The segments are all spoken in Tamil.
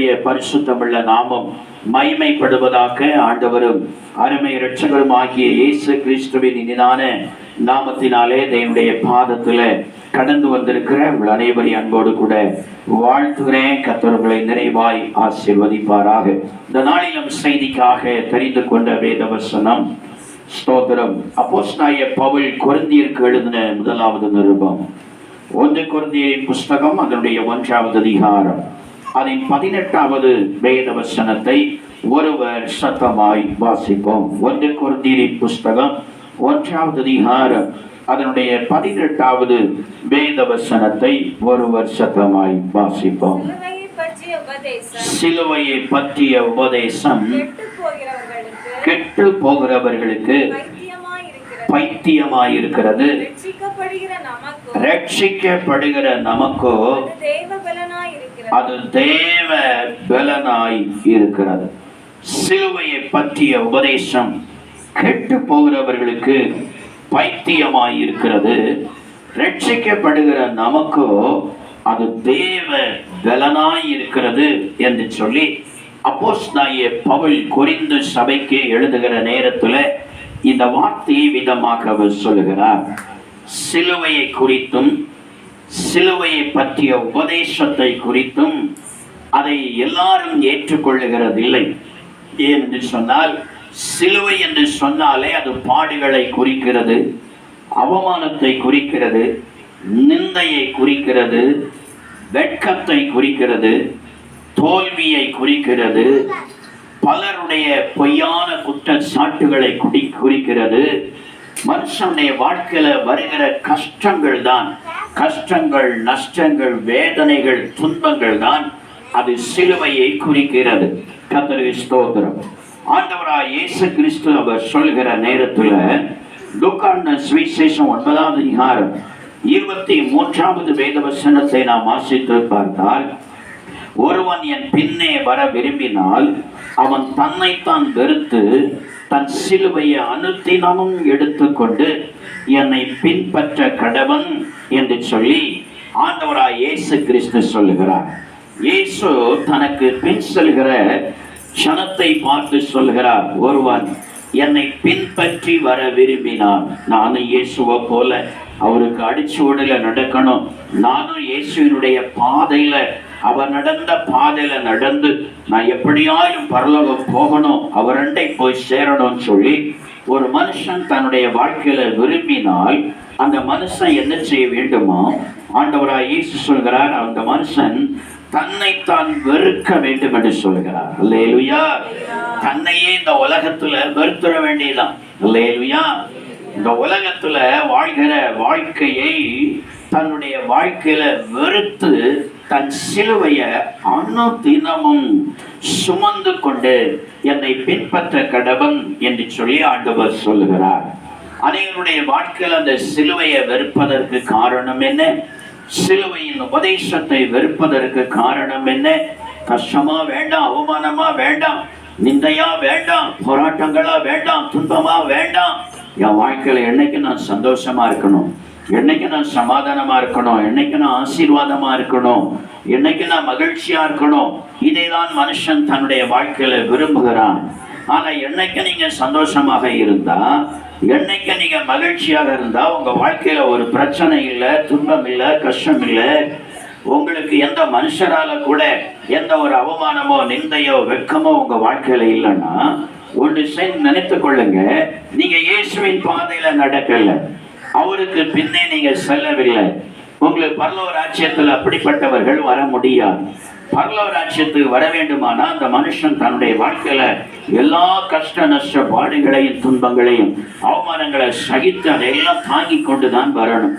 கர்த்தருடைய பரிசுத்தமுள்ள நாமம் மகிமைப்படுவதாக. ஆண்டவரும் அருமை இரட்சகரும் ஆகிய இயேசு கிறிஸ்துவின் இனிதான நாமத்தினாலே தேவனுடைய பாதத்துல கடந்து வந்திருக்கிற உங்கள் அனைவரையும் அன்போடு கூட வாழ்த்துகிறேன். கர்த்தர்களை நிறைவாய் ஆசீர்வதிப்பாராக. இந்த நாளிலும் செய்திக்காக தெரிந்து கொண்ட வேதவசனம் ஸ்தோத்திரம். அப்போஸ்தலனாகிய பவுல் கொரிந்தியருக்கு எழுதின முதலாவது நிருபம் 1 கொரிந்தியரின் புஸ்தகம் அதனுடைய 1வது அதிகாரம் அதன் 18வது வேதவசனத்தை ஒருவர் சத்தமாய் வாசிப்போம். 1 கொரிந்தியரின் புஸ்தகம் 1வது அதிகாரம் அதனுடைய 18வது வேதவசனத்தை ஒருவர் சத்தமாய் வாசிப்போம். சிலுவையை பற்றிய உபதேசம் கெட்டு போகிறவர்களுக்கு பைத்தியமாயிருக்கிறது, ரட்சிக்கப்படுகிற நமக்கோ அது தேவ பலனாய் இருக்கிறது. சிலுவையை பற்றிய உபதேசம் கெட்டு போகிறவர்களுக்கு பைத்தியமாய் இருக்கிறது, ரட்சிக்கப்படுகிற நமக்கோ அது தேவ பலனாய் இருக்கிறது என்று சொல்லி அப்போஸ்தலனாகிய பவுல் கொரிந்து சபைக்கு எழுதுகிற நேரத்துல இந்த வார்த்தையை விதமாக அவர் சொல்லுகிறார். சிலுவையை குறித்தும் சிலுவையை பற்றிய உபதேசத்தை குறித்தும் அதை எல்லாரும் ஏற்றுக்கொள்ளுகிறதில்லை. ஏன் என்று சொன்னால், சிலுவை என்று சொன்னாலே அது பாடுகளை குறிக்கிறது, அவமானத்தை குறிக்கிறது, நிந்தையை குறிக்கிறது, வெட்கத்தை குறிக்கிறது, தோல்வியை குறிக்கிறது, பலருடைய பொய்யான குற்றச்சாட்டுகளை குறிக்கிறது. மனுஷனுடைய வாழ்க்கையில வருகிற கஷ்டங்கள் தான், கஷ்டங்கள், நஷ்டங்கள், வேதனைகள், துன்பங்கள் தான் அது சிலுவையை குறிக்கிறது. கர்த்தருக்கு ஸ்தோத்திரம். ஆண்டவராய் இயேசு கிறிஸ்து அவர் சொல்கிற நேரத்துல லூக்கான சுவிசேஷம் 9வது அதிகாரம் 23வது வேதவசனத்தை நாம் வாசித்து பார்த்தால், ஒருவன் என் பின்னே வர விரும்பினால் அவன் தன்னைத்தான் வெறுத்து தன் சிலுவையை அனுதினமும் எடுத்துக்கொண்டு என்னை பின்பற்ற கடவன் என்று சொல்லி ஆண்டவராய் இயேசு கிறிஸ்து சொல்லுகிறார். இயேசு தனக்கு பின் செல்கிற க்ஷணத்தை பார்த்து சொல்கிறார், ஒருவன் என்னை பின்பற்றி வர விரும்பினான். நானும் இயேசுவை போல அவருக்கு அடிச்சுவடுல நடக்கணும், நானும் இயேசுவினுடைய பாதையில அவர் நடந்த பாதையில நடந்து நான் எப்படியாயும் பரலோகம் போகணும், அவரண்டை போய் சேரணும்னு சொல்லி ஒரு மனுஷன் தன்னுடைய வாழ்க்கையில விரும்பினால் அந்த மனுஷன் என்ன செய்ய வேண்டுமோ, ஆண்டவராய் இயேசு சொல்கிறார், அந்த மனுஷன் தன்னைத்தான் வெறுக்க வேண்டும் என்று சொல்கிறார். அல்லேலூயா. தன்னையே இந்த உலகத்துல வெறுத்துற வேண்டியதான். அல்லேலூயா. இந்த உலகத்துல வாழ்கிற வாழ்க்கையை தன்னுடைய வாழ்க்கையில வெறுத்து தன் சிலுவைய அனுதினமும் சுமந்து கொண்டு என்னை பின்பற்ற கடவன் என்று சொல்லி ஆண்டவர் சொல்லுகிறார். அனைவருடைய வாழ்க்கையில் அந்த சிலுவையை வெறுப்பதற்கு காரணம் என்ன? சிலுவையின் உபதேசத்தை வெறுப்பதற்கு காரணம் என்ன? கஷ்டமா வேண்டாம், அவமானமா வேண்டாம், நிந்தையா வேண்டாம், போராட்டங்களா வேண்டாம், துன்பமா வேண்டாம். என் வாழ்க்கையில என்னைக்கு நான் சந்தோஷமா இருக்கணும், என்னைக்கு நான் சமாதானமா இருக்கணும், என்னைக்கு நான் ஆசீர்வாதமா இருக்கணும், என்னைக்கு நான் மகிழ்ச்சியா இருக்கணும், இதைதான் மனுஷன் தன்னுடைய வாழ்க்கையில விரும்புகிறான். ஆனா என்னைக்கு நீங்க சந்தோஷமாக இருந்தா, என்னைக்கு நீங்க மகிழ்ச்சியாக இருந்தா உங்க வாழ்க்கையில ஒரு பிரச்சனை இல்லை, துன்பம் இல்லை, கஷ்டம் இல்லை, உங்களுக்கு எந்த மனுஷரால கூட எந்த ஒரு அவமானமோ நிந்தையோ வெட்கமோ உங்க வாழ்க்கையில இல்லைன்னா ஒன்று நினைத்து கொள்ளுங்க, நீங்க இயேசுவின் பாதையில நடக்கல, அவருக்கு பின்னே நீங்க செல்லவில்லை. உங்களுக்கு பரலோக ராஜ்யத்தில் அப்படிப்பட்டவர்கள் வர முடியாது. பரலோக ராஜ்யத்துக்கு வர வேண்டுமானா அந்த மனுஷன் தன்னுடைய வாழ்க்கையில எல்லா கஷ்ட நஷ்ட பாடுகளையும் துன்பங்களையும் அவமானங்களை சகித்து அதையெல்லாம் தாங்கி கொண்டுதான் வரணும்.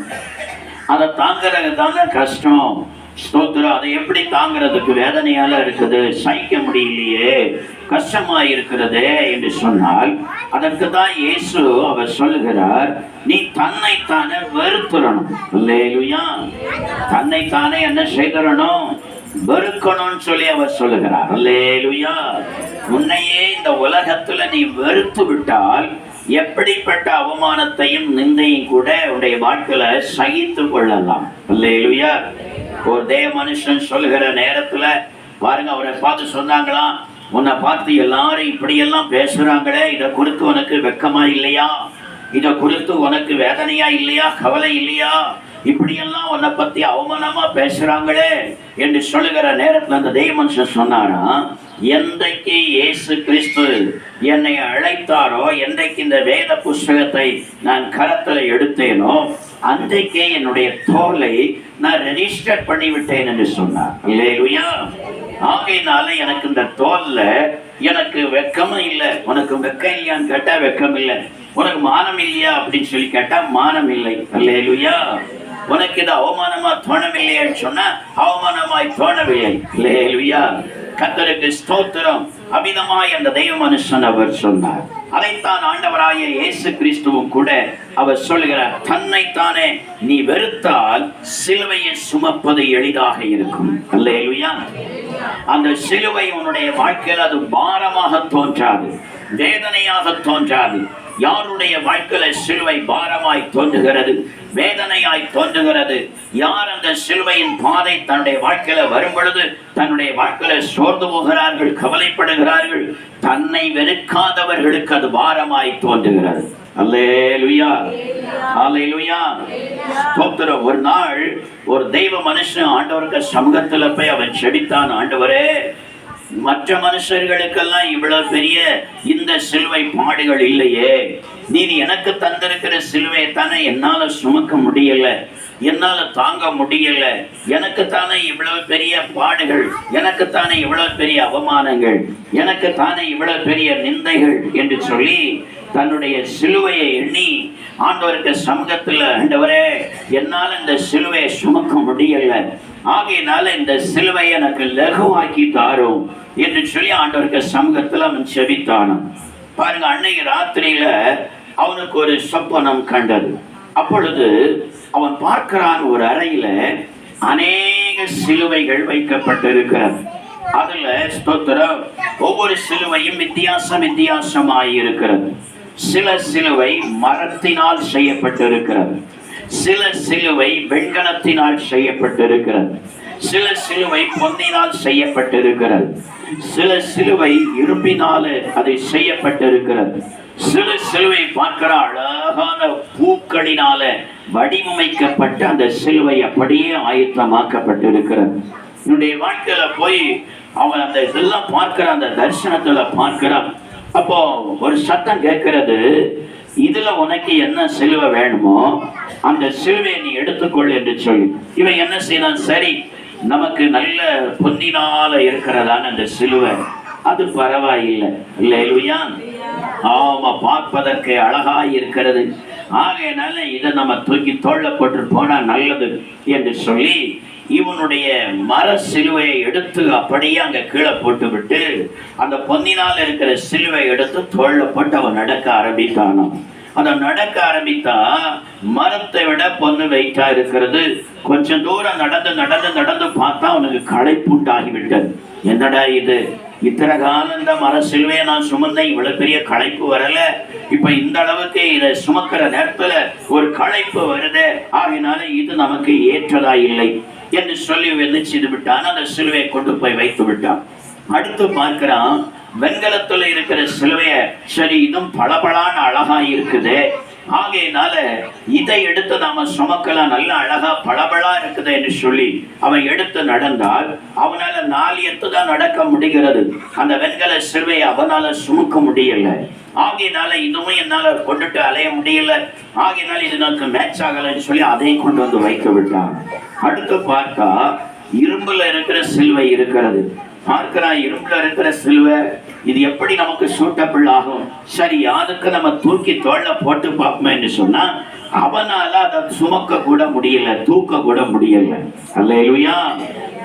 அதை தாங்கிறது தாங்க கஷ்டம். ஸ்தோத்திரம். அதை எப்படி தாங்கிறதுக்கு வேதனையால இருக்குது, சகிக்க முடியலையே, கஷ்டமா இருக்கிறதே என்று சொன்னால் அதற்கு தான் இயேசு அவர் சொல்லுகிறார், நீ தன்னைத்தானே வெறுத்துறணும். அல்லேலூயா. தன்னைத்தானே என்ன செய்தரணும்? வெறுக்கணும்னு சொல்லி அவர் சொல்லுகிறார். அல்லேலூயா. உன்னையே இந்த உலகத்துல நீ வெறுத்து விட்டால் எப்படிப்பட்ட அவமானத்தையும் நிந்தையும் கூட உடைய வாழ்க்கையில சகித்து கொள்ளலாம். அல்லேலூயா. ஒரு தேவ மனுஷன் சொல்லுகிற நேரத்துல பாருங்க, அவரை பார்த்து சொன்னாங்களாம், உன்னை பார்த்து எல்லாரும் இப்படியெல்லாம் பேசுறாங்களே, இதை குறித்து உனக்கு வெக்கமா இல்லையா? இதை குறித்து உனக்கு வேதனையா இல்லையா? கவலை இல்லையா? இப்படியெல்லாம் உன்னை பத்தி அவமானமா பேசுறாங்களே என்று சொல்லுகிற நேரத்தில் அந்த தெய்வ மனுஷன் சொன்னாராம், என்றைக்கு இயேசு கிறிஸ்து என்னை அழைத்தாரோ, என்றைக்கு இந்த வேத புஸ்தகத்தை நான் கரத்தில் எடுத்தேனோ, அன்றைக்கே என்னுடைய தோலை நான் ரெஜிஸ்டர் பண்ணிவிட்டேன் என்று சொன்னார். இல்லையா? ஆகையினால எனக்கு இந்த தோல்ல எனக்கு வெக்கமும் இல்லை. உனக்கு வெக்கம் இல்லையான்னு கேட்டா வெக்கம் இல்லை. உனக்கு மானம் இல்லையா அப்படின்னு சொல்லி கேட்டா மானம் இல்லை. அல்லேலூயா. உனக்கு இது அவமானமா தோணவில்லைன்னு சொன்னா அவமானமாய் தோணவில்லை. அல்லேலூயா. கர்த்தருக்கு ஸ்தோத்திரம். அமிதமாய் அந்த தெய்வ மனுஷன் அவர் சொன்னார். அதைத்தான் ஆண்டவராகிய இயேசு கிறிஸ்துவும் கூட அவர் சொல்கிறார், தன்னைத்தானே நீ வெறுத்தால் சிலுவையை சுமப்பது எளிதாக இருக்கும். அல்லேலூயா. அந்த சிலுவை உன்னுடைய வாழ்க்கையில் அது பாரமாக தோன்றாது, வேதனையாக தோன்றாது. யாருடைய வாழ்க்கையில சிலுவை பாரமாய் தோன்றுகிறது, வேதனையாய் தோன்றுகிறது? யார் அந்த சிலுவையின் பாதை தன்னுடைய வாழ்க்கையில வரும் பொழுது தன்னுடைய வாழ்க்கையில சோர்ந்து போகிறார்கள், கவலைப்படுகிறார்கள், தன்னை வெறுக்காதவர்களுக்கு அது பாரமாய் தோன்றுகிறது. அல்லேலூயா, அல்லேலூயா. ஸ்தோத்திரம். ஒரு நாள் ஒரு தெய்வ மனுஷன் ஆண்டவருக்கு சமூகத்துல போய் அவன் செபித்தான், ஆண்டவரே, மற்ற மனுஷர்களுக்கெல்லாம் இவ்வளவு பெரிய இந்த சிலுவை பாடுகள் இல்லையே, நீர் எனக்கு தந்திருக்கிற சிலுவையை தானே என்னால சுமக்க முடியல, என்னால தாங்க முடியல, எனக்குத்தானே இவ்வளவு பெரிய பாடுகள், எனக்குத்தானே இவ்வளவு பெரிய அவமானங்கள், எனக்குத்தானே இவ்வளவு பெரிய நிந்தைகள் என்று சொல்லி தன்னுடைய சிலுவையை எண்ணி ஆண்டவருக்கு சமூகத்தில், ஆண்டவரே, என்னால் இந்த சிலுவையை சுமக்க முடியல, ஆகையினால இந்த சிலுவை எனக்கு லகுவாக்கி தாரும் என்று சொல்லி ஆண்டவருக்கு சமூகத்தில் அவன் செபித்தான். பாருங்க, அன்னைக்கு ராத்திரியில அவனுக்கு ஒரு சொப்பனம் கண்டது. அப்பொழுது அவன் பார்க்கிறான், ஒரு அறையில அநேக சிலுவைகள் வைக்கப்பட்டிருக்கிறது. அதுல ஸ்தோத்திரம், ஒவ்வொரு சிலுவையும் வித்தியாசமாய் இருக்கிறது. சில சிலுவை மரத்தினால் செய்யப்பட்டிருக்கிறது, சில சிலுவை வெண்கலத்தினால் செய்யப்பட்டிருக்கிறது, சில சிலுவை பொன்னினால் செய்யப்பட்டிருக்கிறது, சில சிலுவை இரும்பினால அதை செய்யப்பட்டிருக்கிறது, சில சிலுவை பார்க்கிற அழகான பூக்களினால வடிவமைக்கப்பட்ட அந்த சிலுவை அப்படியே ஆயத்தமாக்கப்பட்டிருக்கிறது. என்னுடைய வாழ்க்கையில போய் அவன் அந்த இதெல்லாம் பார்க்கிற, அந்த தரிசனத்துல பார்க்கிறான். அப்போ ஒரு சத்தம் கேட்கிறது, இதுல உனக்கு என்ன சிலுவை வேணுமோ அந்த சிலுவையை நீ எடுத்துக்கொள் என்று சொல்லி. இவன் என்ன செய்யலாம், சரி நமக்கு நல்ல பொன்னினால இருக்கிறதான அந்த சிலுவை, அது பரவாயில்லை, இல்லையா? ஆமா, பார்ப்பதற்கு அழகாய் இருக்கிறது, ஆகையினால இதை நம்ம தூக்கி தோள்ல போட்டு போனா நல்லது என்று சொல்லி இவனுடைய மர சிலுவையை எடுத்து அப்படியே அங்க கீழே போட்டு விட்டு அந்த பொன்னினால் இருக்கிற சிலுவை எடுத்து தோள்ல போட்டு அவன் நடக்க ஆரம்பித்தானோ. அதை நடக்க ஆரம்பித்தா மரத்தை விட பொண்ணு வெயிட்டா இருக்கிறது. கொஞ்சம் தூரம் நடந்து பார்த்தா அவனுக்கு களைப்புண்டாகிவிட்டது. என்னடா இது, இத்தனை காலம் இந்த மர சிலுவையை நான் சுமந்தேன், இவ்வளவு பெரிய களைப்பு வரல, இப்ப இந்த அளவுக்கு இதை சுமக்கிற நேரத்துல ஒரு களைப்பு வருது, ஆகினால இது நமக்கு ஏற்றதா இல்லை என்று சொல்லி வெதிச்சு விட்டான். அந்த சிலுவையை கொண்டு போய் வைத்து விட்டான். அடுத்து பார்க்கிறான், வெண்கலத்துல இருக்கிற சிலுவைய, சரி இதுவும் பளபளான அழகா இருக்குது, ஆகையினால இதை எடுத்து நாம சுமக்கலாம், நல்ல அழகா பளபளா இருக்குது என்று சொல்லி அவன் எடுத்து நடந்தால் அவனால 4 எத்து தான் நடக்க முடிகிறது. அந்த வெண்கல சிலுவையை அவனால சுமக்க முடியல. ஆகையினால இதுவும் என்னால கொண்டுட்டு அலைய முடியல, ஆகையினால இது நமக்கு மேட்ச் ஆகலன்னு சொல்லி அதையும் கொண்டு வந்து வைத்து விட்டான். அடுத்து பார்த்தா இரும்புல இருக்கிற சிலுவை இருக்கிறது. பார்க்கிறான், இரும்புல இருக்கிற சிலுவை, இது எப்படி நமக்கு சூட்டபிள் ஆகும், சரி அதுக்கு நம்ம தூக்கி தோள்ல போட்டு பார்ப்போம் என்று சொன்னா அவனால அதை சுமக்க கூட முடியல, தூக்க கூட முடியல. அல்லேலூயா,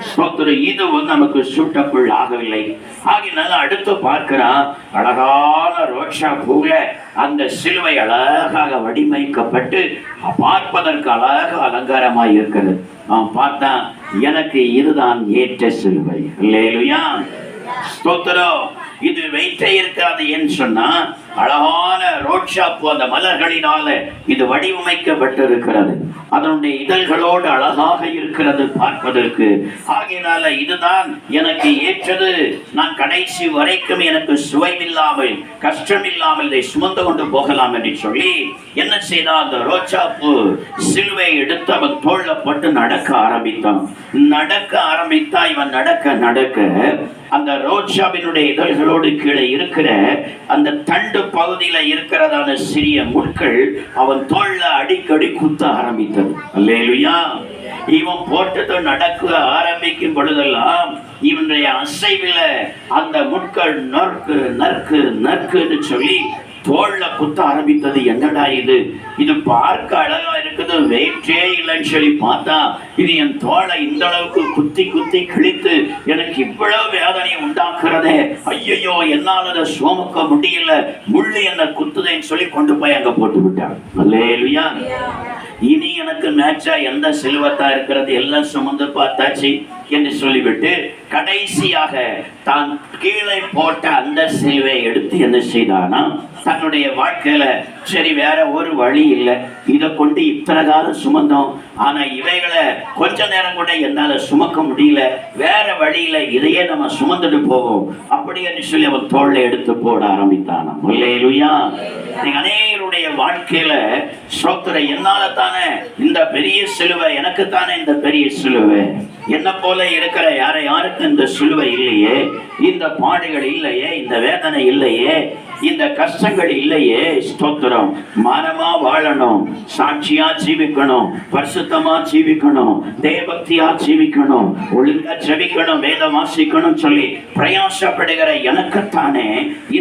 ஸ்தோத்திரம். இது நமக்கு சூட்டபிள் ஆகவில்லை. ஆகினால அடுத்து பார்க்கிறான், அழகான ரோஷா பூல அந்த சிலுவை அழகாக வடிவமைக்கப்பட்டு பார்ப்பதற்கு அழகாக அலங்காரமாய் இருக்கிறது. அவன் பார்த்தான், எனக்கு இதுதான் ஏற்ற சிலுவை. அல்லேலூயா, ஸ்தோத்திரம். இது வெயிட்டே இருக்காது என்று சொன்னா அழகான ரோட்ஷாப்பு அந்த மலர்களினால இது வடிவமைக்கப்பட்டிருக்கிறது. அதனுடைய இதழ்களோடு அழகாக இருக்கிறது பார்ப்பதற்கு. ஆகையினால இதுதான் எனக்கு ஏற்றது, நான் கடைசி வரைக்கும் எனக்கு சுவையில்லாமல் கஷ்டமில்லாமல் இதை சுமந்து கொண்டு போகலாம் என்று சொல்லி என்ன செய்தான், அந்த ரோஜாப்பூ சிலுவை எடுத்து அவன் தோள்ல போட்டு நடக்க ஆரம்பித்தான். நடக்க ஆரம்பித்தா இவன் நடக்க நடக்க அந்த ரோஜாவினுடைய இதழ்களோடு கீழே இருக்கிற அந்த தண்டு பகுதியில இருக்கிறதான சிறிய முட்கள் அவன் தோள்ல அடிக்கடி குத்த ஆரம்பித்தது. அல்லேலூயா. இவன் போட்டது நடக்க ஆரம்பிக்கும் பொழுதெல்லாம் இவனுடைய அசைவில அந்த முட்கள் நறுக்கு நறுக்கு நறுக்குன்னு சொல்லி தோல்ல குத்த ஆரம்பித்தது. என்னடா இது பார்க்க அழகா இருக்குது, வெயிட்டே இல்லைன்னு சொல்லி பார்த்தா இது என் தோலை இந்த அளவுக்கு குத்தி குத்தி கிழித்து எனக்கு இவ்வளவு வேதனையை உண்டாக்குறதே, ஐயோ என்னால் அதை சுமக்க முடியல, முள்ளு என்ன குத்துதேன்னு சொல்லி கொண்டு போய் அங்க போட்டு விட்டான். அல்லேலூயா. இனி எனக்கு மேட்சா எந்த சிலுவத்தா இருக்கிறது, எல்லாம் சுமந்து பார்த்தாச்சு என்று சொல்லிவிட்டு கடைசியாக தான் கீழே போட்ட அந்த சிலுவை எடுத்து என்ன செய்தானா, தன்னுடைய வாழ்க்கையில சரி வேற ஒரு வழி இல்லை, இதை கொண்டு இத்தனை காலம் சுமந்தோம், ஆனா இவைகளை கொஞ்ச நேரம் கூட என்னால சுமக்க முடியல, வேற வழியில இதையே நம்ம சுமந்துட்டு போவோம் அப்படி என்று சொல்லி அவன் தோல்ல எடுத்து போட ஆரம்பித்தான். அல்லேலூயா. நீங்க அநேகருடைய வாழ்க்கையில ஸ்தோத்திர, என்னால தானே இந்த பெரிய சிலுவை, எனக்கு தானே இந்த பெரிய சிலுவை, என்ன போல இருக்கிற யாருக்கு இந்த சிலுவை இல்லையே, இந்த பாடுகள் இல்லையே, இந்த வேதனை இல்லையே, இந்த கஷ்டங்கள் இல்லையே. ஸ்தோத்திரம். மானமா வாழணும், சாட்சியா ஜீவிக்கணும், பரிசுத்தமா ஜீவிக்கணும், தேவபக்தியா ஜீவிக்கணும், ஒழுங்கா ஜெபிக்கணும், வேதம் வாசிக்கணும் சொல்லி பிரயாசப்படுகிற எனக்குத்தானே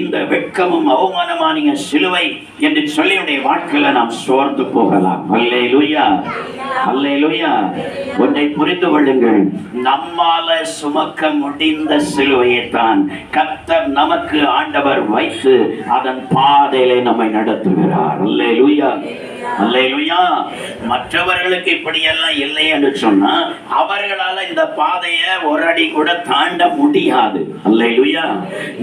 இந்த வெட்கமும் அவமானமான சிலுவை என்று சொல்லி உடைய வாழ்க்கையில நாம் சோர்ந்து போகலாம். அல்லேலூயா. அல்லேலூயா. ஒன்றை புரிந்து கொள்ளுங்கள், நம்மால சுமக்க முடிந்த சிலுவையை தான் கர்த்தர் நமக்கு ஆண்டவர் வைத்து அதன் பாதையிலே நம்மை நடத்துகிறார். அல்லேலூயா. அல்லேலூயா. மற்றவர்களுக்கு இப்படியெல்லாம் இல்லை என்று சொன்னா அவர்களால இந்த பாதையை ஒரு அடி கூட தாண்ட முடியாது. அல்லேலூயா.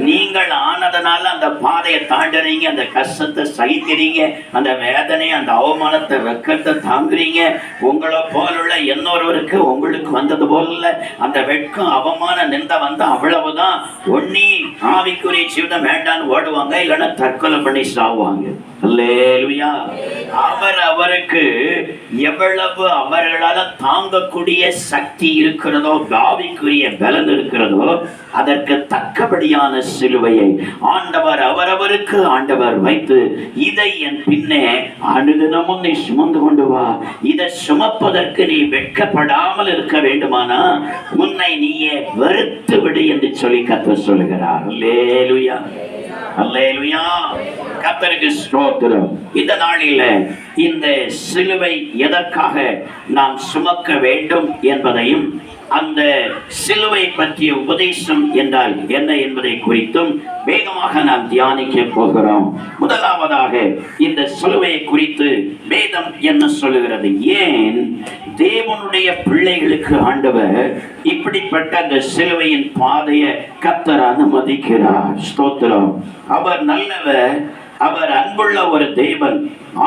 நீங்கள் ஆனதனால அந்த பாதையை தாண்டுறீங்க, அந்த கஷ்டத்தை சகிக்கிறீங்க, அந்த வேதனை, அந்த அவமானத்தை, வெட்கத்தை தாங்குறீங்க. உங்களை போலுள்ள இன்னொருவருக்கு உங்களுக்கு வந்தது போல அந்த வெட்கம் அவமான நின்ற வந்தா அவ்வளவுதான், ஒன்னி ஆவிக்குரிய ஜீவிதம் வேண்டான்னு ஓடுவாங்க, இல்லைன்னா தற்கொலை பண்ணி சாவாங்க. அல்லேலூயா. அவருக்கு எவ்வளவு அவர்களால தாங்கக்கூடிய சக்தி இருக்கிறதோ, ஆவிக்குரிய பலன் இருக்கிறதோ, அதற்கு தக்கபடியான சிலுவையை ஆண்டவர் அவரவருக்கு ஆண்டவர் வைத்து, இதை என் பின்னே அனுதினமும் நீ சுமந்து கொண்டு வா, இதை சுமப்பதற்கு நீ வெட்கப்படாமல் இருக்க வேண்டுமானா உன்னை நீயே வெறுத்து விடு என்று சொல்லி கர்த்தர் சொல்கிறார். அல்லேலூயா. அல்லேலூயா. கர்த்தருக்கு ஸ்தோத்திரம். இந்த நாளில இந்த சிலுவை எதற்காக நாம் சுமக்க வேண்டும் என்பதையும், அந்த சிலுவை பற்றிய உபதேசம் என்றால் என்ன என்பதை குறித்தும் வேகமாக நாம் தியானிக்க போகிறோம். முதலாவதாக இந்த சிலுவையை குறித்து வேதம் என்ன சொல்லுகிறது, ஏன் தேவனுடைய பிள்ளைகளுக்கு ஆண்டவர் இப்படிப்பட்ட அந்த சிலுவையின் பாதையை கர்த்தர் அனுமதிக்கிறார். ஸ்தோத்திரம். அவர் நல்லவர், அவர் அன்புள்ள ஒரு தேவன்.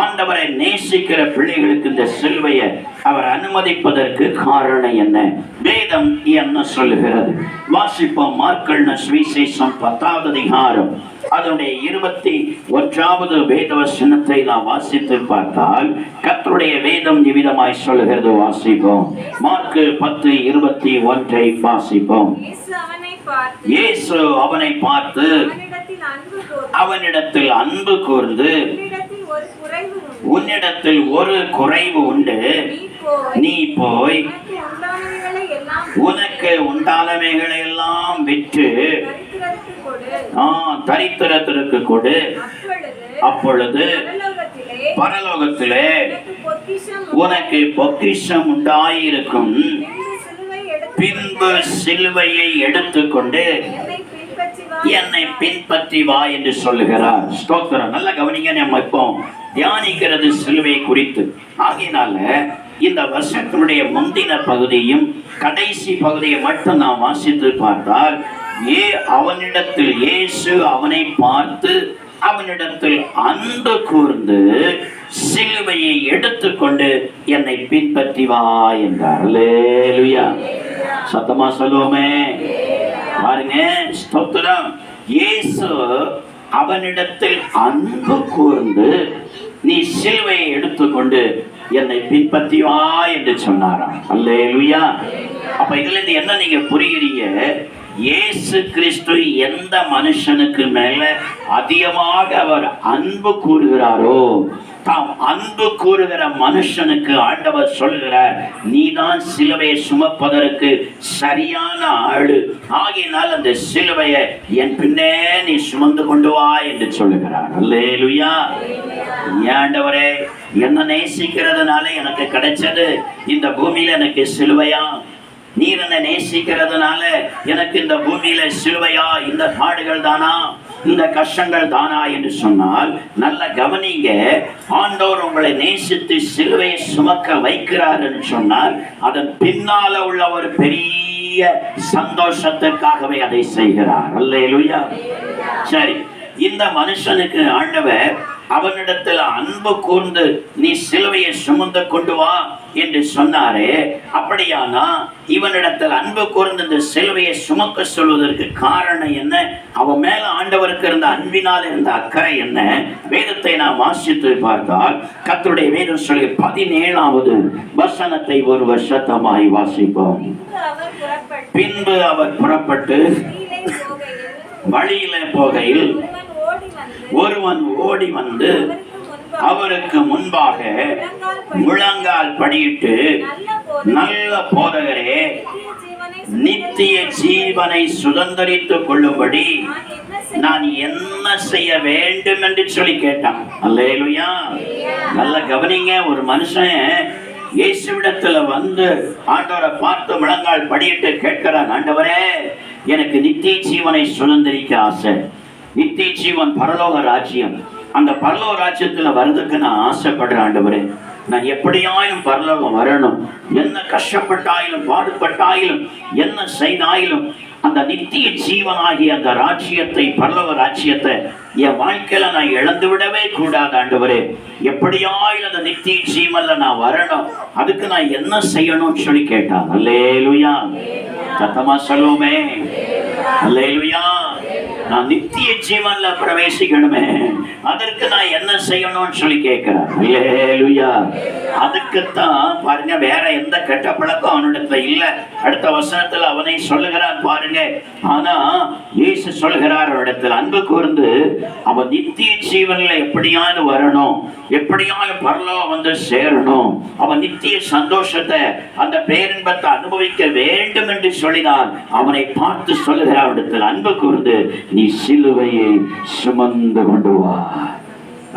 ஆண்டவரை நேசிக்கிற பிள்ளைகளுக்கு இந்த சிலுவையை அவர் அனுமதிப்பதற்கு காரணம் என்ன, வேதம் என்ன சொல்லுகிறது? வாசிப்போம். மார்க் சுவிசேஷம் 10வது அதிகாரம் அதனுடைய 21வது வேத வசனத்தை நாம் வாசித்து பார்த்தால் கர்த்தருடைய வேதம் இவ்விதமாய் சொல்லுகிறது. வாசிப்போம். மார்க் 10:21 வாசிப்போம். இயேசு அவனை பார்த்து அவனிடத்தில் அன்பு கூர்ந்து, உன்னிடத்தில் ஒரு குறைவு உண்டு, நீ போய் உனக்கு உண்டானவைகளை எல்லாம் விற்று தரித்திரத்திற்கு கொடு, அப்பொழுது பரலோகத்திலே உனக்கு பொக்கிஷம் உண்டாயிருக்கும், பின்பு சிலுவையை எடுத்துக்கொண்டு என்னை பின்பற்றி வா என்று சொல்லுகிறார். ஸ்தோத்திரம். நல்ல கவனிங்க. நம்ம இப்போ தியானிக்கிறது சிலுவை குறித்து. ஆகையினால இந்த வசனத்தினுடைய முந்தின பகுதியும் கடைசி பகுதியை மட்டும் நாம் வாசித்து பார்த்தால், அவனிடத்தில் இயேசு அவனை பார்த்து அவனிடத்தில் அன்பு கூர்ந்து சிலுவையை எடுத்துக்கொண்டு என்னை பின்பற்றி வா என்றார். அல்லேலூயா. சத்தமா சொல்லுவோமே. பாருங்க, ஸ்தோத்திரம். இயேசு அவனிடத்தில் அன்பு கூர்ந்து நீ சிலுவையை எடுத்துக்கொண்டு என்னை பின்பற்றி வா என்று சொன்னாராம். அல்லேலூயா. அப்ப இதுல இருந்து என்ன நீங்க புரிகிறீங்க? இயேசு கிறிஸ்து எந்த மனுஷனுக்கு மேல அதிகமாக அவர் அன்பு கூறுகிறாரோ, தாம் அன்பு கூறுகிற மனுஷனுக்கு ஆண்டவர் சொல்கிறார், நீதான் சிலுவையை சுமப்பதற்கு சரியான ஆளு, ஆகினால் அந்த சிலுவையை என் பின்னே நீ சுமந்து கொண்டு வா என்று சொல்லுகிறார். அல்லேலூயா. ஆண்டவரே, என்ன நேசிக்கிறதுனால எனக்கு கிடைச்சது இந்த பூமியில எனக்கு சிலுவையா? நீர் என்னை நேசிக்கிறதுனால எனக்கு இந்த பூமியில சிலுவையா? இந்த பாடுகள் தானா, இந்த கஷ்டங்கள் தானா என்று சொன்னால் நல்ல கவனிங்க. ஆண்டவர் உங்களை நேசித்து சிலுவையை சுமக்க வைக்கிறார் என்று சொன்னால் அதன் பின்னால உள்ள ஒரு பெரிய சந்தோஷத்திற்காகவே அதை செய்கிறார். அல்லேலூயா. சரி, இந்த மனுஷனுக்கு ஆண்டவர் அவனிடத்தில் அன்பு கூர்ந்து நீ சிலுவையை சுமந்து கொண்டு வா என்று சொன்னாரே, அப்படியானா இவனிடத்தில் அன்பு கூர்ந்து இந்த சிலுவையை சுமக்க சொல்வதற்கு காரணம் என்ன? அவன் மேல ஆண்டவருக்கு இருந்த அன்பினால் இருந்த அக்கறை என்ன? வேதத்தை நாம் வாசித்து பார்த்தால் கர்த்தருடைய வேதம் சொல்லி 17வது வசனத்தை ஒரு வருஷத்தமாய் வாசிப்போம். பின்பு அவர் புறப்பட்டு வழியில போகையில் ஒருவன் ஓடி வந்து அவருக்கு முன்பாக முழங்கால் படியிட்டு, நல்ல போதகரே, நித்திய ஜீவனை சுதந்தரித்துக் கொள்ளும்படி நான் என்ன செய்ய வேண்டும் என்று சொல்லி கேட்டான். அல்லேலூயா. நல்ல கவனிங்க. ஒரு மனுஷன் இயேசுவிடத்துல வந்து ஆண்டவரை பார்த்து முழங்கால் படியிட்டு கேட்கிறான், ஆண்டவரே, எனக்கு நித்திய ஜீவனை சுதந்தரிக்க ஆசை. நித்திய ஜீவன் பரலோக ராஜ்யம். அந்த பரலோக ராஜ்யத்துல வர்றதுக்கு நான் ஆசைப்படுறேன் ஆண்டவரே. நான் எப்படியாயிலும் பரலோகம் வரணும். என்ன கஷ்டப்பட்டாயிலும் பாடுபட்டாயிலும் என்ன செய்தாயிலும் அந்த நித்திய ஜீவனாகிய அந்த ராஜ்யத்தை, பரலோக ராஜ்யத்தை என் வாழ்க்கையில நான் இழந்து விடவே கூடாது ஆண்டவரே. எப்படியாயிலும் அந்த நித்திய ஜீவன்ல நான் வரணும். அதுக்கு நான் என்ன செய்யணும்னு சொல்லி கேட்டான். அல்லேலூயா. சத்தமா சொல்லுவோமே. அல்லேலூயா. நான் நித்திய ஜீவன்ல பிரவேசிக்கணுமே, அதற்கு நான் என்ன செய்யணும்னு சொல்லி கேட்கிறேன். அல்லேலூயா. அதுக்குத்தான் பாருங்க, வேற எந்த கெட்ட பழக்கம் அவனிடத்துல இல்ல. அடுத்த வசனத்துல அவனை சொல்லுகிறான் பாருங்க. ஆனா இயேசு சொல்கிறார், அவனிடத்தில் அன்பு கூர்ந்து அவன் நித்திய ஜீவன்ல எப்படியாவது வரணும், எப்படியாவது பரலோகம் வந்து சேரணும், அவன் நித்திய சந்தோஷத்தை, அந்த பேரின்பத்தை அனுபவிக்க வேண்டும் என்று சொல்லினான். அவனை பார்த்து சொல்லுகிறார், அவனிடத்தில் அன்பு கூர்ந்து நீ சிலுவையை சுமந்து கொண்டு வா.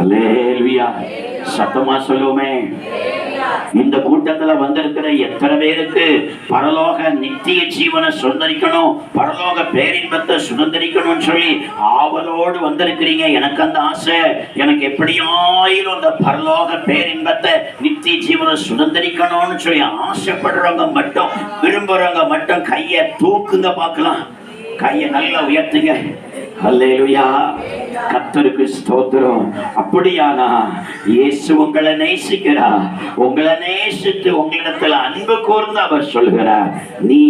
அல்லேலூயா. சத்தமா சொல்லுவோமே. இந்த கூட்டத்துல வந்திருக்கிற எத்தனை பேருக்கு பரலோக நித்திய ஜீவனை சுதந்திரிக்கணும், பரலோக பேரின்பத்தை சுதந்திரிக்கணும்னு சொல்லி ஆவலோடு வந்திருக்கிறீங்க. எனக்கு அந்த ஆசை, எனக்கு எப்படியாயிலும் அந்த பரலோக பேரின்பத்தை நித்திய ஜீவனை சுதந்திரிக்கணும்னு சொல்லி ஆசைப்படுறவங்க மட்டும், விரும்புறவங்க மட்டும் கையை தூக்குங்க பார்க்கலாம். கையை நல்லா உயர்த்துங்க. அல்லேலூயா. கர்த்தருக்கு ஸ்தோத்திரம். அப்படியானா இயேசு உங்களை நேசிக்கிறார். உங்களை நேசித்து உங்களிடத்தில் அன்பு கூர்ந்து அவர் சொல்கிறார், நீ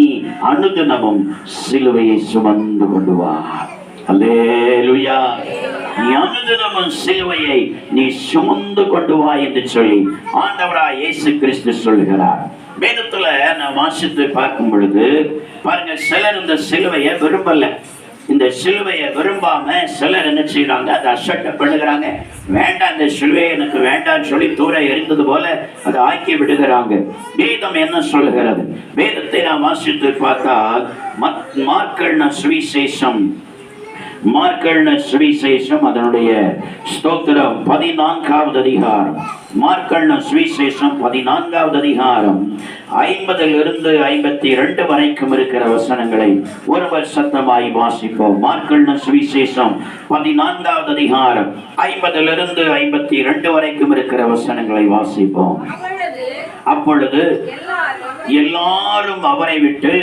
அனுதினமும் சிலுவையை சுமந்து கொண்டு வா. அல்லேலூயா. நீ அனுதினமும் சிலுவையை நீ சுமந்து கொண்டு வா என்று சொல்லி ஆண்டவராய் இயேசு கிறிஸ்து சொல்கிறார். வேதத்துல நான் வாசித்து பார்க்கும் பொழுது பாருங்க, சிலர் இந்த சிலுவையை விரும்பல. இந்த சிலுவையை விரும்பாம சிலர் என்ன செய்யறாங்க, அதை அசட்டை பண்ணுகிறாங்க. வேண்டாம், இந்த சிலுவையை எனக்கு வேண்டாம்னு சொல்லி தூர எரிந்தது போல அதை ஆக்கி விடுகிறாங்க. வேதம் என்ன சொல்லுகிறது? வேதத்தை நான் வாசித்து பார்த்தால் மார்க்கெழுதின சுவிசேஷம் அதனுடைய ஸ்தோத்திரம் 14வது அதிகாரம். மார்க்கெழுதின சுவிசேஷம் 14வது அதிகாரம் 50 52 வரைக்கும் இருக்கிற வசனங்களை ஒருவர் சத்தமாய் வாசிப்போம். மார்க்கெழுதின சுவிசேஷம் 14வது அதிகாரம் 50 52 வரைக்கும் இருக்கிற வசனங்களை வாசிப்போம். அப்பொழுது எல்லாரும் அவரை விட்டு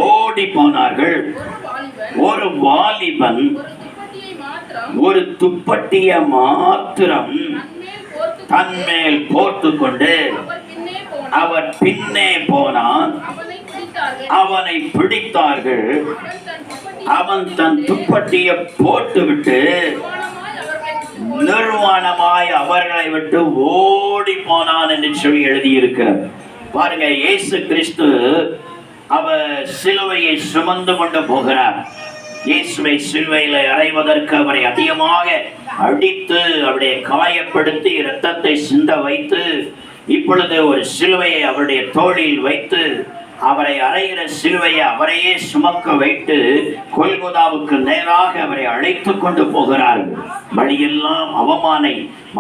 ஓடி போனார்கள். ஒரு வாலிபன் ஒரு துப்பட்டிய மாத்திரம் தன்மேல் போர்த்து கொண்டு அவர் பின்னே போனான். அவனை பிடித்தார்கள். அவன் தன் துப்பட்டியை போட்டுவிட்டு நிர்வாணமாய் அவர்களை விட்டு ஓடி போனான் என்று சொல்லி எழுதியிருக்கிறார். பாருங்க, இயேசு கிறிஸ்து அவர் சிலுவையை சுமந்து கொண்டு போகிறார். இயேசுவை சிலுவையில் அறைவதற்கு அவரை அதிகமாக அடித்து அவருடைய காயப்படுத்தி இரத்தத்தை சிந்த வைத்து இப்பொழுது ஒரு சிலுவையை அவருடைய தோளில் வைத்து அவரை அறைகிற சிலுவையை அவரையே சுமக்க வைத்து கொல்கொதாவுக்கு நேராக அவரை அழைத்து கொண்டு போகிறார்கள். வழியெல்லாம்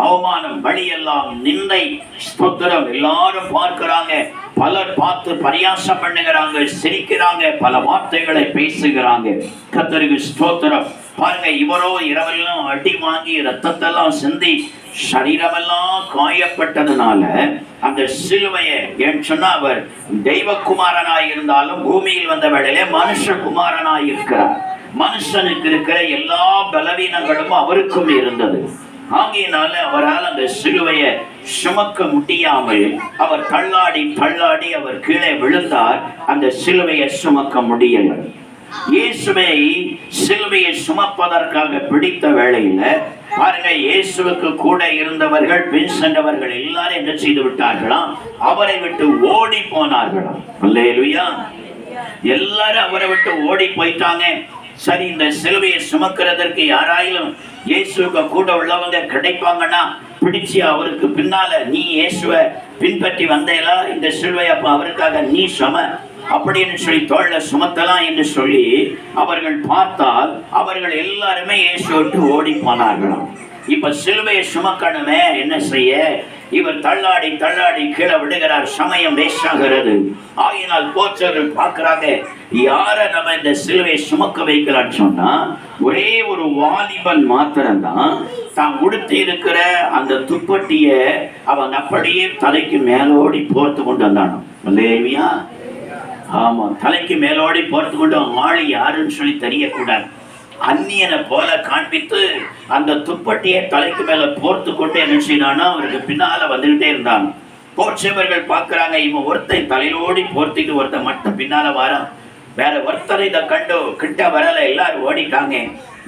அவமானம், வழியெல்லாம் நிந்தை, ஸ்தோத்திரம். எல்லாரும் பார்க்கிறாங்க, பலர் பார்த்து பரியாசம் பண்ணுகிறாங்க, சிரிக்கிறாங்க, பல வார்த்தைகளை பேசுகிறாங்க. கர்த்தருக்கு ஸ்தோத்திரம். பாருங்க, இவரோ இரவெல்லாம் அடி வாங்கி ரத்தத்தெல்லாம் சிந்தி சரீரமெல்லாம் காயப்பட்டதுனால அந்த சிலுவையை ஏன் சொன்னா அவர் தெய்வகுமாரனாய் இருந்தாலும் பூமியில் வந்த வேளையிலே மனுஷகுமாரனாய் இருக்கிறார். மனுஷனுக்கு இருக்கிற எல்லா பலவீனங்களும் அவருக்கும் இருந்தது. ஆகையினால அவரால் அந்த சிலுவையை சுமக்க முடியாமல் அவர் தள்ளாடி அவர் கீழே விழுந்தார். அந்த சிலுவையை சுமக்க முடியல. இயேசுவை சிலுவையை சுமப்பதற்காக பிடித்த வேளையில பாருங்க, இயேசுவுக்கு கூட இருந்தவர்கள், பின் சென்றவர்கள் எல்லாரும் என்ன செய்து விட்டார்களாம்? அவரை விட்டு ஓடி போனார்களாம். அல்லேலூயா. எல்லாரும் அவரை விட்டு ஓடி போயிட்டாங்க. சரி, இந்த சிலுவையை சுமக்கிறதற்கு யாராயிலும் இயேசுக்கு கூட உள்ளவங்க கிடைப்பாங்கன்னா பிடிச்சி அவருக்கு பின்னால, நீ இயேசுவை பின்பற்றி வந்தேலா, இந்த சிலுவை அப்ப அவருக்காக நீ சும அப்படின்னு சொல்லி தோள்ல சுமத்தலாம் என்று சொல்லி அவர்கள் பார்த்தால் அவர்கள் எல்லாருமே இயேசு விட்டு ஓடி போனார்களாம். இப்ப சிலுவையை சுமக்கணுமே, என்ன செய்ய? இவர் தள்ளாடி கீழே விடுகிறார். சமயம் வேஸ்ட் ஆகிறது. ஆகினால் போச்சர்கள் பார்க்கிறாங்க, யார நம்ம இந்த சிலுவையை சுமக்க வைக்கலான்னு சொன்னா ஒரே ஒரு வாலிபன் மாத்திரம்தான் தான் உடுத்தி இருக்கிற அந்த துப்பட்டிய அவன் அப்படியே தலைக்கு மேலோடி போர்த்து கொண்டு வந்தானோ. இல்லையா? ஆமா, தலைக்கு மேலோடி போர்த்து கொண்டு ஆளி யாருன்னு சொல்லி தெரியக்கூடாது. அந்நியனை போல காண்பித்து அந்த துப்பட்டியை தலைக்கு மேல போர்த்து கொண்டு என்ன செய்யறானா அவருக்கு பின்னால வந்துகிட்டே இருந்தான். போர்ச்சவர்கள் பார்க்கிறாங்க, இவன் ஒருத்தன் தலையோடி போர்த்திட்டு ஒருத்தன் மட்டும் பின்னால வரான். வேற ஒருத்தரை இதை கண்டு கிட்ட வரல, எல்லாரும் ஓடிட்டாங்க.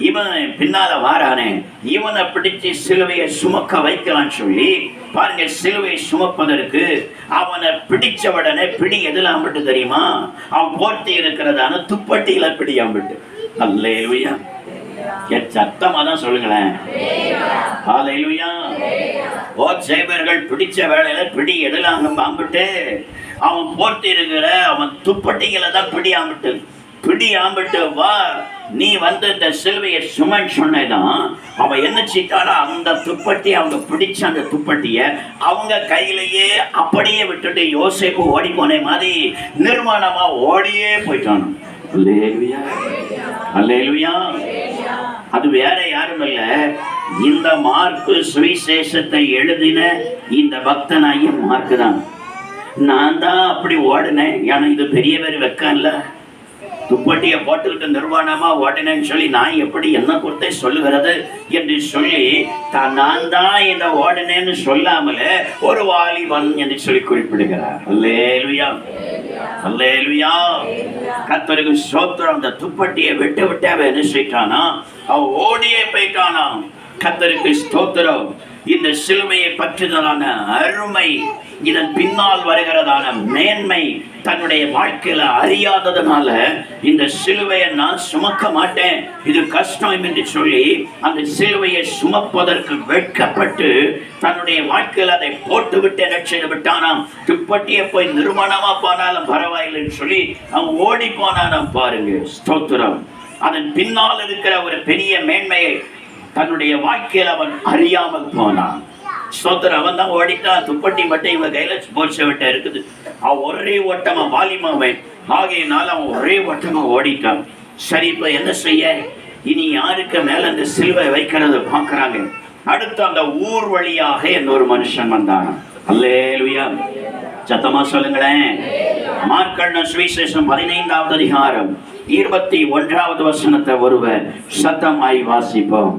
இவன் பின்னால வாரானே, இவனை பிடிச்சு சிலுவையை சுமக்க வைக்கலான்னு சொல்லி பாருங்க, சிலுவையை சுமப்பதற்கு அவனை பிடிச்ச உடனே பிடி எதுல ஆம்பிட்டு தெரியுமா? அவன் போர்த்தி இருக்கிறதான துப்பட்டியில பிடி ஆம்பிட்டு. அல்லேலூயா. சத்தமா தான் சொல்லுங்களேன். அல்லேலூயா. போர்ச்சவர்கள் பிடிச்ச வேலையில பிடி எதுல அங்க ஆம்பிட்டு அவன் போர்த்தி இருக்கிற அவன் துப்பட்டிகளை தான் பிடி ஆம்பிட்டு வா, நீ வந்து இந்த சிலுவையை சுமன் சொன்னதான் அவன் என்ன செய்தானா அந்த துப்பட்டி அவங்க பிடிச்ச அந்த துப்பட்டிய அவங்க கையிலேயே அப்படியே விட்டுட்டு யோசேப்பு ஓடி போன மாதிரி நிர்மாணமா ஓடியே போயிட்டானோ. அல்லேலூயா, அல்லேலூயா. அது வேற யாரும் இல்ல, இந்த மார்க்கு சுவிசேஷத்தை எழுதின இந்த பக்தனாகிய மார்க்கு தான். நான் தான் அப்படி ஓடினேன். ஏன்னா இது பெரிய பேர் வெக்கம்ல, துப்பட்டியை போட்டுக்கிட்டு நிர்வாணமா ஓடினேன்னு சொல்லி நான் எப்படி என்ன கொடுத்தே சொல்லுகிறது என்று சொல்லி நான் தான் இந்த ஓடினேன்னு சொல்லாமல ஒரு வாலிபன் என்று சொல்லி குறிப்பிடுகிறார். அல்லேலூயா, அல்லேலூயா. கர்த்தருக்கு ஸ்தோத்திரம். அந்த துப்பட்டியை விட்டு அவன் என்ன செய்தானா, அவன் ஓடியே போயிட்டானா. கர்த்தருக்கு ஸ்தோத்திரம். இந்த சிலுவையை பற்றியதான அருமை, இதன் பின்னால் வருகிறதான மேன்மை தன்னுடைய வாழ்க்கையில அறியாததுனால இந்த சிலுவையை நான் சுமக்க மாட்டேன், இது கஷ்டம் என்று சொல்லி அந்த சிலுவையை சுமப்பதற்கு வெட்கப்பட்டு தன்னுடைய வாழ்க்கையில் அதை போட்டு விட்டு என்ன செய்து விட்டானாம், துப்பட்டியை போய் நிர்மாணமா போனாலும் பரவாயில்லைன்னு சொல்லி அவன் ஓடி போனானாம். பாருங்க, ஸ்தோத்திரம். அதன் பின்னால் இருக்கிற ஒரு பெரிய மேன்மையை தன்னுடைய வாழ்க்கையில் அவன் அறியாமல் போனான். ஸ்தோத்திரம். அவன் தான் ஓடிட்டான். துப்பட்டி மட்டும் இவன் கையில போர்ச்ச விட்ட இருக்குது. அவன் ஒரே ஓட்டமா வாலிமாவன் ஆகையினால அவன் ஒரே ஓட்டமா ஓடிட்டான். சரி, இப்ப என்ன செய்ய? இனி யாருக்கு மேல அந்த சிலுவை வைக்கிறது பார்க்கறாங்க. அடுத்து அந்த ஊர் வழியாக இன்னொரு மனுஷன் வந்தான். அல்லேலூயா. சத்தமா சொல்லுங்களேன். மார்க்கு சுவிசேஷம் 15வது அதிகாரம் 21வது வசனத்தை ஒருவர் சத்தமாய் வாசிப்போம்.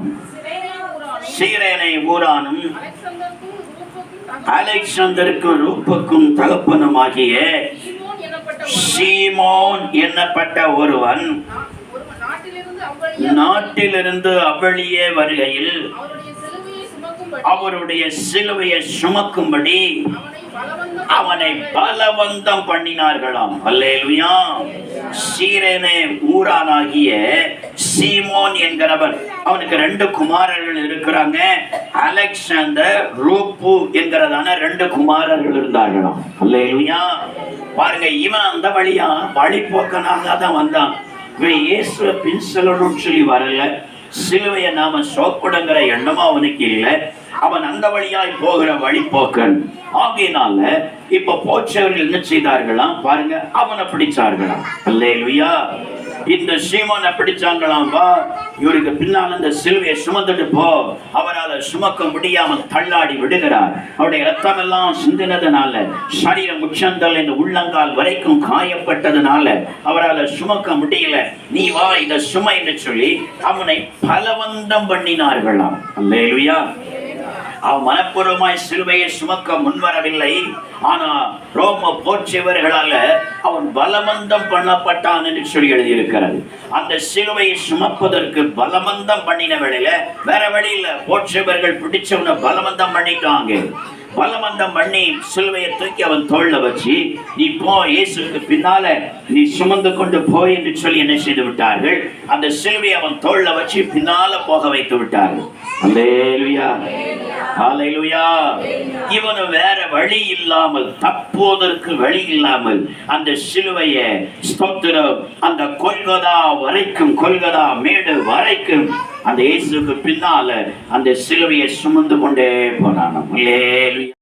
சீரேனை ஊரானும் அலெக்சாந்தருக்கும் ரூப்புக்கும் தகப்பனுமாகிய சீமோன் என்னப்பட்ட ஒருவன் நாட்டிலிருந்து அவ்வழியே வருகையில் அவருடைய சிலுவையை சுமக்கும்படி அவனை பலவந்தம் பண்ணினார்களாம். அல்லேலூயா. சீரேனே ஊரானாகிய சீமோன் என்கிறவன், அவனுக்கு 2 குமாரர்கள் இருக்கிறாங்க. அலெக்சாந்தர், ரூப்பு என்கிறதான 2 குமாரர்கள் இருந்தார்களாம். அல்லேலூயா. பாருங்க, இவன் அந்த வழியா வழிபோக்கனாக தான் வந்தான். இவன் இயேசுவை பின் செல்லணும்னு சொல்லி வரல. சிலுவையை நாம சோப்பிடுங்கிற எண்ணமும் அவனுக்கு இல்லை. அவன் அந்த வழியாய் போகிற வழிபோக்கன் ஆகையினால இப்ப போச்சவர்கள் என்ன செய்தார்களாம் பாருங்க, அவனை பிடிச்சார்களாம். அல்லேலூயா. இந்த சீமோனை பிடிச்சாங்களாம். வா, இவருக்கு பின்னால் அந்த சிலுவையை சுமந்துட்டு போ. அவரால் சுமக்க முடியாமல் தள்ளாடி விடுகிறார். அவருடைய ரத்தம் எல்லாம் சிந்தினதுனால, சரீரம் உச்சந்தல் இந்த உள்ளங்கால் வரைக்கும் காயப்பட்டதுனால அவரால் சுமக்க முடியல. நீ வா, இந்த சுமை என்று சொல்லி அவனை பலவந்தம் பண்ணினார்களாம். அல்லேலூயா. அவன் மனப்பூர்வமாய் சிலுவையை சுமக்க முன்வரவில்லை. ஆனா ரோம போர்ச்சவர்களால அவன் பலவந்தம் பண்ணப்பட்டான் என்று சொல்லி எழுதியிருக்கிறது. அந்த சிலுவையை சுமப்பதற்கு பலவந்தம் பண்ணின வேளையில வேற வழியில போர்ச்சவர்கள் பிடிச்சவனை பலவந்தம் பண்ணிட்டாங்க. பலவந்தம் பண்ணி சிலுவையை தூக்கி அவன் தோள்ல வச்சு, நீ போ, இயேசுக்கு பின்னால நீ சுமந்து கொண்டு போய் என்று சொல்லி என்ன செய்து விட்டார்கள். அந்த சிலுவையை அவன் தோள்ல வச்சு பின்னால போக வைத்து விட்டார்கள். அல்லேலூயா. ஹல்லேலூயா. இவனு வேற வழி இல்லாமல், தப்போதற்கு வழி இல்லாமல் அந்த சிலுவையை ஸ்தோத்திரம் அந்த கொல்கதா வரைக்கும், கொல்கதா மேடு வரைக்கும் அந்த இயேசுக்கு பின்னால அந்த சிலுவையை சுமந்து கொண்டே போனான். அல்லேலூயா.